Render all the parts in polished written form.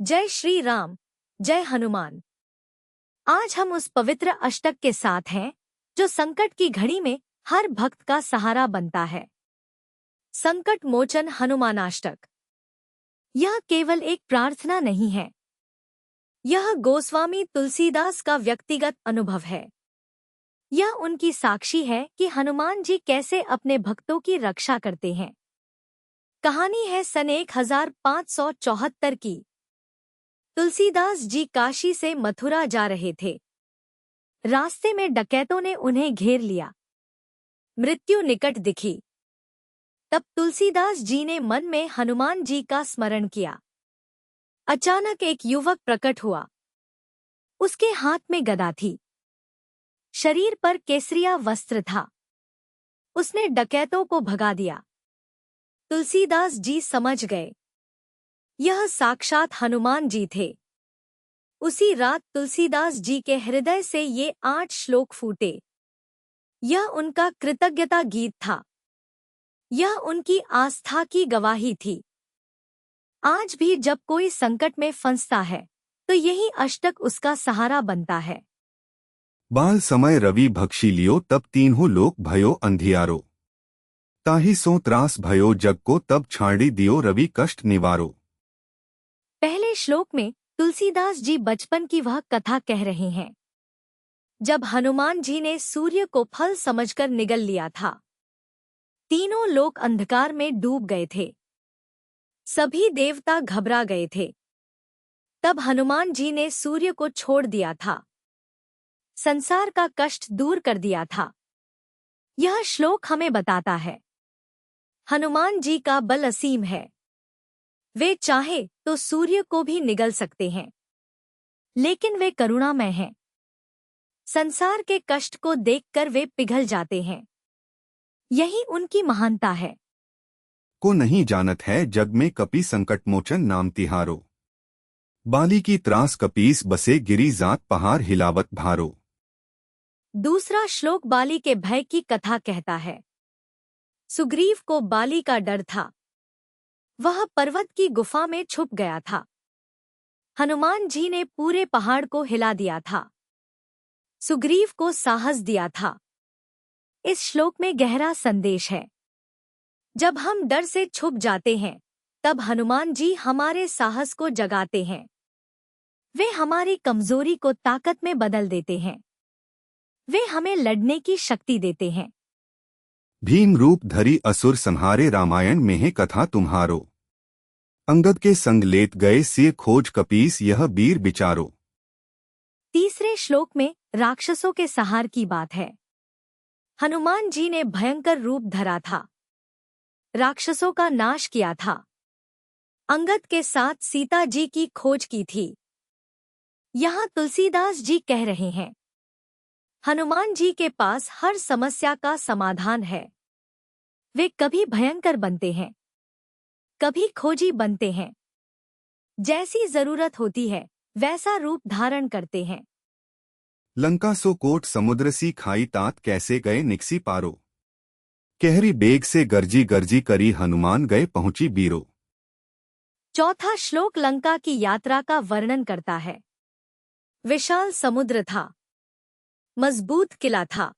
जय श्री राम, जय हनुमान। आज हम उस पवित्र अष्टक के साथ हैं जो संकट की घड़ी में हर भक्त का सहारा बनता है। संकट मोचन हनुमानाष्टक। यह केवल एक प्रार्थना नहीं है, यह गोस्वामी तुलसीदास का व्यक्तिगत अनुभव है। यह उनकी साक्षी है कि हनुमान जी कैसे अपने भक्तों की रक्षा करते हैं। कहानी है सन 1574 की। तुलसीदास जी काशी से मथुरा जा रहे थे। रास्ते में डकैतों ने उन्हें घेर लिया। मृत्यु निकट दिखी। तब तुलसीदास जी ने मन में हनुमान जी का स्मरण किया। अचानक एक युवक प्रकट हुआ। उसके हाथ में गदा थी, शरीर पर केसरिया वस्त्र था। उसने डकैतों को भगा दिया। तुलसीदास जी समझ गए, यह साक्षात हनुमान जी थे। उसी रात तुलसीदास जी के हृदय से ये 8 श्लोक फूटे। यह उनका कृतज्ञता गीत था। यह उनकी आस्था की गवाही थी। आज भी जब कोई संकट में फंसता है तो यही अष्टक उसका सहारा बनता है। बाल समय रवि भक्षी लियो तब तीन्हों लोक भयो अंधियारो। ताहि सो त्रास भयो जग को तब छाड़ी दियो रवि कष्ट निवारो। पहले श्लोक में तुलसीदास जी बचपन की वह कथा कह रहे हैं जब हनुमान जी ने सूर्य को फल समझकर निगल लिया था। तीनों लोक अंधकार में डूब गए थे। सभी देवता घबरा गए थे। तब हनुमान जी ने सूर्य को छोड़ दिया था, संसार का कष्ट दूर कर दिया था। यह श्लोक हमें बताता है, हनुमान जी का बल असीम है। वे चाहे तो सूर्य को भी निगल सकते हैं, लेकिन वे करुणामय हैं। संसार के कष्ट को देखकर वे पिघल जाते हैं। यही उनकी महानता है। को नहीं जानत है जग में कपि संकट मोचन नाम तिहारो। बाली की त्रास कपीस बसे गिरी जात पहाड़ हिलावत भारो। दूसरा श्लोक बाली के भय की कथा कहता है। सुग्रीव को बाली का डर था। वह पर्वत की गुफा में छुप गया था। हनुमान जी ने पूरे पहाड़ को हिला दिया था। सुग्रीव को साहस दिया था। इस श्लोक में गहरा संदेश है। जब हम डर से छुप जाते हैं तब हनुमान जी हमारे साहस को जगाते हैं। वे हमारी कमजोरी को ताकत में बदल देते हैं। वे हमें लड़ने की शक्ति देते हैं। भीम रूप धरी असुर संहारे रामायण में है कथा तुम्हारो। अंगद के संग लेत गए सिय खोज कपीस यह बीर बिचारो। तीसरे श्लोक में राक्षसों के संहार की बात है। हनुमान जी ने भयंकर रूप धरा था, राक्षसों का नाश किया था। अंगद के साथ सीता जी की खोज की थी। यहाँ तुलसीदास जी कह रहे हैं, हनुमान जी के पास हर समस्या का समाधान है। वे कभी भयंकर बनते हैं, कभी खोजी बनते हैं। जैसी जरूरत होती है वैसा रूप धारण करते हैं। लंका सो कोट समुद्र सी खाई तात कैसे गए निकसी पारो। कहरी बेग से गर्जी गर्जी करी हनुमान गए पहुंची बीरो। चौथा श्लोक लंका की यात्रा का वर्णन करता है। विशाल समुद्र था, मजबूत किला था।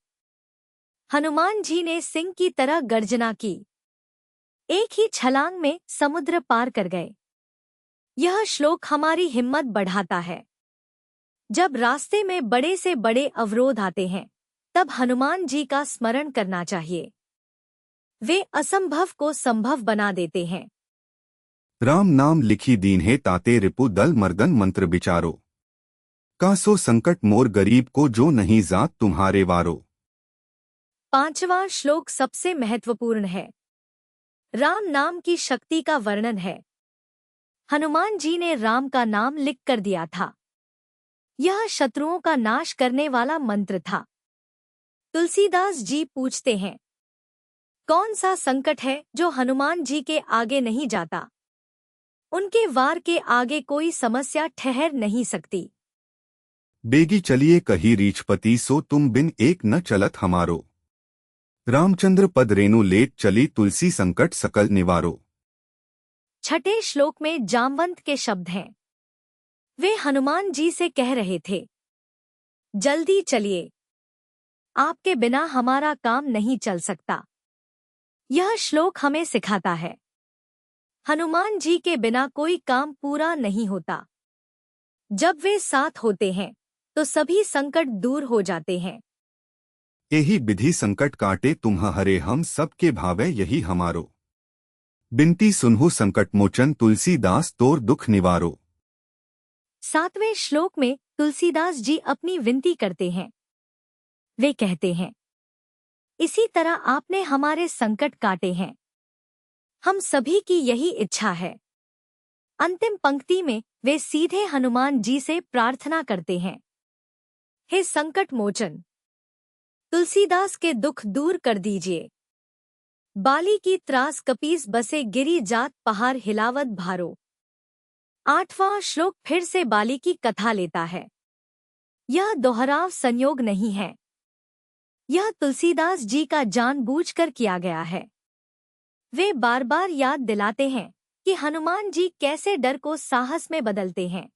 हनुमान जी ने सिंह की तरह गर्जना की। एक ही छलांग में समुद्र पार कर गए। यह श्लोक हमारी हिम्मत बढ़ाता है। जब रास्ते में बड़े से बड़े अवरोध आते हैं तब हनुमान जी का स्मरण करना चाहिए। वे असंभव को संभव बना देते हैं। राम नाम लिखी दीन है ताते रिपु दल मर्दन मंत्र बिचारो। कासो संकट मोर गरीब को जो नहीं जात तुम्हारे वारो। पांचवां श्लोक सबसे महत्वपूर्ण है। राम नाम की शक्ति का वर्णन है। हनुमान जी ने राम का नाम लिख कर दिया था। यह शत्रुओं का नाश करने वाला मंत्र था। तुलसीदास जी पूछते हैं, कौन सा संकट है जो हनुमान जी के आगे नहीं जाता? उनके वार के आगे कोई समस्या ठहर नहीं सकती। बेगी चलिए कही रीछपति सो तुम बिन एक न चलत हमारो। रामचंद्र पद रेणु लेत चली तुलसी संकट सकल निवारो। छठे श्लोक में जामवंत के शब्द हैं। वे हनुमान जी से कह रहे थे, जल्दी चलिए, आपके बिना हमारा काम नहीं चल सकता। यह श्लोक हमें सिखाता है, हनुमान जी के बिना कोई काम पूरा नहीं होता। जब वे साथ होते हैं तो सभी संकट दूर हो जाते हैं। यही विधि संकट काटे तुम्हारे हम सबके भावे यही हमारो। बिनती सुनहु संकट मोचन तुलसीदास तोर दुख निवारो। 7वें श्लोक में तुलसीदास जी अपनी विनती करते हैं। वे कहते हैं, इसी तरह आपने हमारे संकट काटे हैं। हम सभी की यही इच्छा है। अंतिम पंक्ति में वे सीधे हनुमान जी से प्रार्थना करते हैं, हे संकट मोचन, तुलसीदास के दुख दूर कर दीजिए। बाली की त्रास कपीस बसे गिरी जात पहाड़ हिलावत भारो। 8वां श्लोक फिर से बाली की कथा लेता है। यह दोहराव संयोग नहीं है, यह तुलसीदास जी का जानबूझकर किया गया है। वे बार बार याद दिलाते हैं कि हनुमान जी कैसे डर को साहस में बदलते हैं।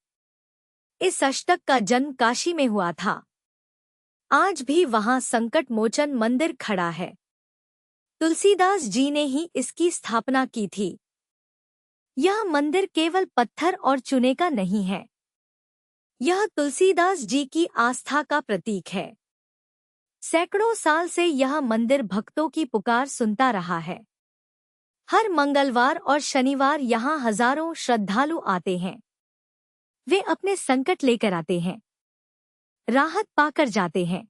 इस अष्टक का जन्म काशी में हुआ था। आज भी वहां संकट मोचन मंदिर खड़ा है। तुलसीदास जी ने ही इसकी स्थापना की थी। यह मंदिर केवल पत्थर और चूने का नहीं है, यह तुलसीदास जी की आस्था का प्रतीक है। सैकड़ों साल से यह मंदिर भक्तों की पुकार सुनता रहा है। हर मंगलवार और शनिवार यहाँ हजारों श्रद्धालु आते हैं। वे अपने संकट लेकर आते हैं, राहत पाकर जाते हैं।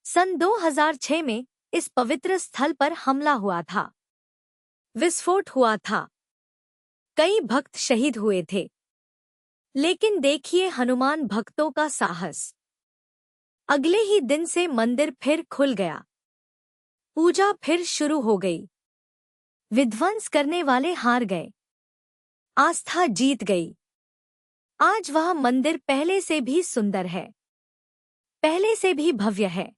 सन 2006 में इस पवित्र स्थल पर हमला हुआ था, विस्फोट हुआ था, कई भक्त शहीद हुए थे। लेकिन देखिए हनुमान भक्तों का साहस। अगले ही दिन से मंदिर फिर खुल गया, पूजा फिर शुरू हो गई। विध्वंस करने वाले हार गए, आस्था जीत गई। आज वह मंदिर पहले से भी सुंदर है, पहले से भी भव्य है।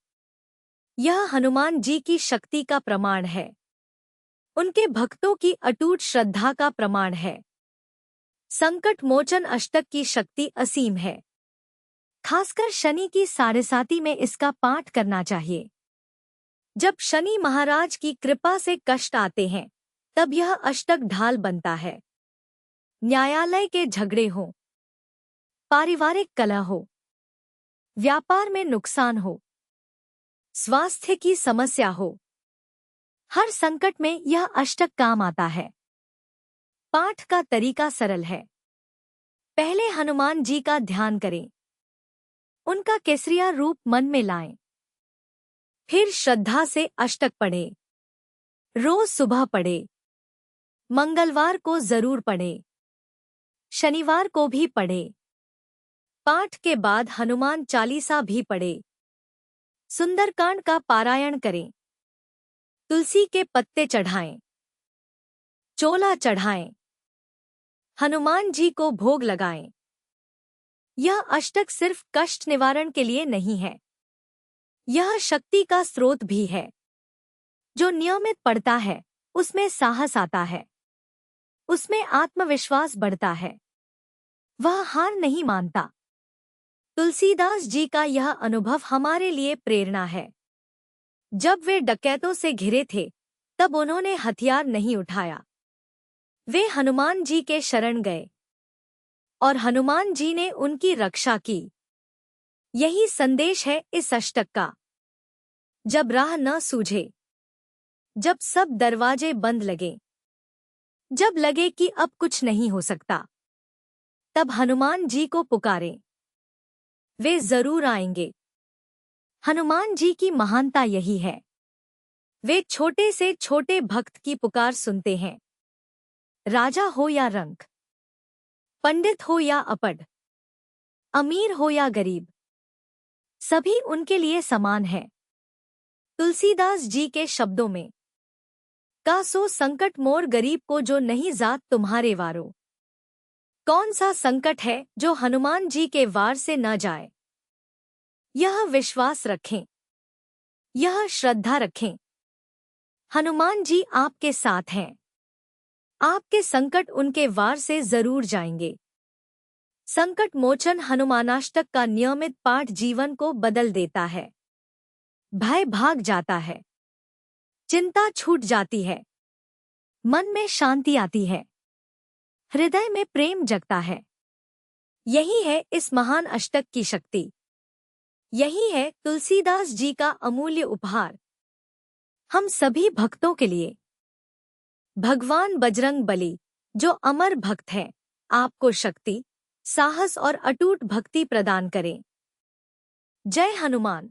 यह हनुमान जी की शक्ति का प्रमाण है, उनके भक्तों की अटूट श्रद्धा का प्रमाण है। संकट मोचन अष्टक की शक्ति असीम है। खासकर शनि की साढ़ेसाती में इसका पाठ करना चाहिए। जब शनि महाराज की कृपा से कष्ट आते हैं तब यह अष्टक ढाल बनता है। न्यायालय के झगड़े हो, पारिवारिक कलह हो, व्यापार में नुकसान हो, स्वास्थ्य की समस्या हो, हर संकट में यह अष्टक काम आता है। पाठ का तरीका सरल है। पहले हनुमान जी का ध्यान करें, उनका केसरिया रूप मन में लाएं। फिर श्रद्धा से अष्टक पढ़ें। रोज सुबह पढ़ें, मंगलवार को जरूर पढ़ें, शनिवार को भी पढ़ें। पाठ के बाद हनुमान चालीसा भी पढ़ें। सुंदरकांड का पारायण करें। तुलसी के पत्ते चढ़ाएं, चोला चढ़ाएं, हनुमान जी को भोग लगाएं। यह अष्टक सिर्फ कष्ट निवारण के लिए नहीं है, यह शक्ति का स्रोत भी है। जो नियमित पढ़ता है उसमें साहस आता है, उसमें आत्मविश्वास बढ़ता है, वह हार नहीं मानता। तुलसीदास जी का यह अनुभव हमारे लिए प्रेरणा है। जब वे डकैतों से घिरे थे तब उन्होंने हथियार नहीं उठाया, वे हनुमान जी के शरण गए और हनुमान जी ने उनकी रक्षा की। यही संदेश है इस अष्टक का। जब राह न सूझे, जब सब दरवाजे बंद लगे, जब लगे कि अब कुछ नहीं हो सकता, तब हनुमान जी को पुकारें, वे जरूर आएंगे। हनुमान जी की महानता यही है, वे छोटे से छोटे भक्त की पुकार सुनते हैं। राजा हो या रंक, पंडित हो या अपढ़, अमीर हो या गरीब, सभी उनके लिए समान है। तुलसीदास जी के शब्दों में, का सो संकट मोर गरीब को जो नहीं जात तुम्हारे वारो। कौन सा संकट है जो हनुमान जी के वार से न जाए। यह विश्वास रखें, यह श्रद्धा रखें, हनुमान जी आपके साथ हैं। आपके संकट उनके वार से जरूर जाएंगे। संकट मोचन हनुमानाष्टक का नियमित पाठ जीवन को बदल देता है। भय भाग जाता है, चिंता छूट जाती है, मन में शांति आती है, हृदय में प्रेम जगता है। यही है इस महान अष्टक की शक्ति। यही है तुलसीदास जी का अमूल्य उपहार हम सभी भक्तों के लिए। भगवान बजरंग बली, जो अमर भक्त हैं, आपको शक्ति, साहस और अटूट भक्ति प्रदान करें। जय हनुमान।